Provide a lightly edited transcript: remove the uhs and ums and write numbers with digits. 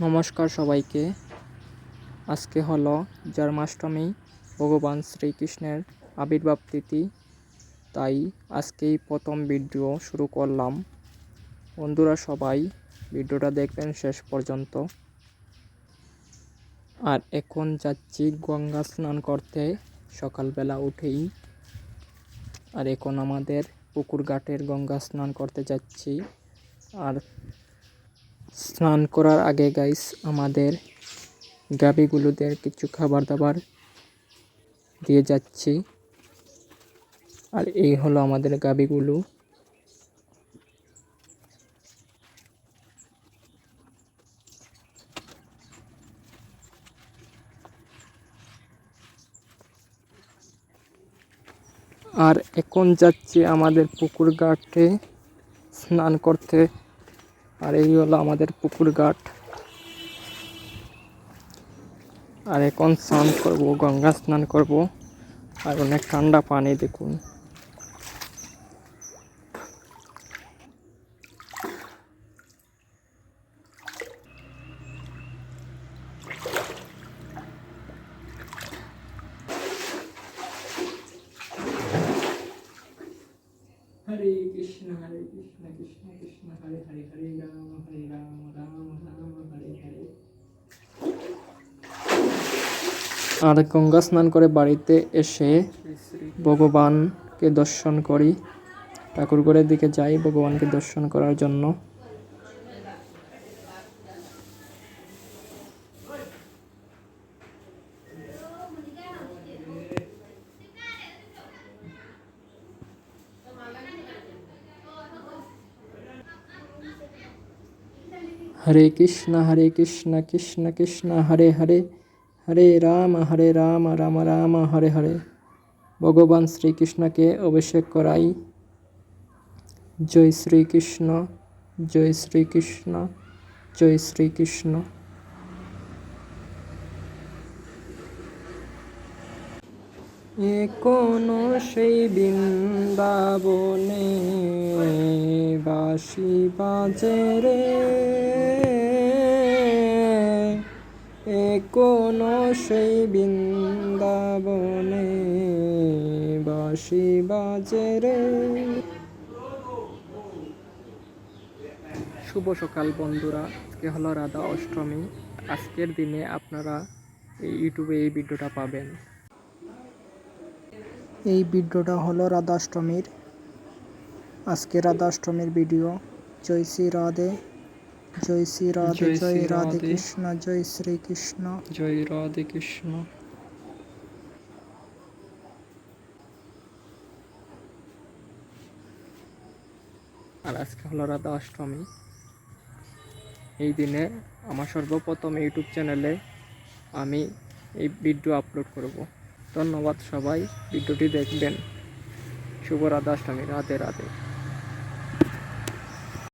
নমস্কার সবাইকে। আজকে হলো জন্মাষ্টমী, ভগবান শ্রীকৃষ্ণের আবির্ভাব তিথি। তাই আজকেই প্রথম ভিডিও শুরু করলাম। বন্ধুরা সবাই ভিডিওটা দেখবেন শেষ পর্যন্ত। আর এখন যাচ্ছি গঙ্গা স্নান করতে সকালবেলা উঠেই। আর এখন আমাদের পুকুর ঘাটের গঙ্গা স্নান করতে যাচ্ছি। আর স্নান করার আগে গাইস আমাদের গাভীগুলোদের কিছু খাবার দাবার দিয়ে যাচ্ছি। আর এই হলো আমাদের গাভীগুলো। আর এখন যাচ্ছি আমাদের পুকুর ঘাটে স্নান করতে। আর এই হলো আমাদের পুকুর ঘাট। আর এখন স্নান করব, গঙ্গা স্নান করব। আর অনেক ঠান্ডা পানি দেখুন। হরে কৃষ্ণ কৃষ্ণ কৃষ্ণ হরে হরে, হরে রাম রাম রাম হরে হরে। আর গঙ্গা স্নান করে বাড়িতে এসে ভগবানকে দর্শন করি। ঠাকুরঘরের দিকে যাই ভগবানকে দর্শন করার জন্য। হরে কৃষ্ণ কৃষ্ণ কৃষ্ণ হরে হরে, হরে রাম রাম রাম হরে হরে। ভগবান শ্রীকৃষ্ণকে অভিষেক করাই। জয় শ্রীকৃষ্ণ, জয় শ্রীকৃষ্ণ, জয় শ্রীকৃষ্ণ। এখনো সেই বৃন্দাবনে বাঁশি বাজে রে, এখনো সেই বৃন্দাবনে বাঁশি বাজে রে। শুভ সকাল বন্ধুরা, আজকে হলো রাধা অষ্টমী। আজকের দিনে আপনারা এই ইউটিউবে এই ভিডিওটা পাবেন। এই ভিডিওটা হলো রাধাষ্টমীর। আজকে রাধাষ্টমীর ভিডিও। জয় শ্রী রাধে, জয় শ্রী রাধে, জয় রাধে কৃষ্ণ, জয় শ্রীকৃষ্ণ, জয় রাধে কৃষ্ণ। আর আজকে হলো রাধা অষ্টমী। এই দিনে আমার সর্বপ্রথম ইউটিউব চ্যানেলে আমি এই ভিডিও আপলোড করব। ধন্যবাদ সবাই, ভিডিওটি দেখবেন। শুভ রাধাষ্টমী, রাধে রাধে।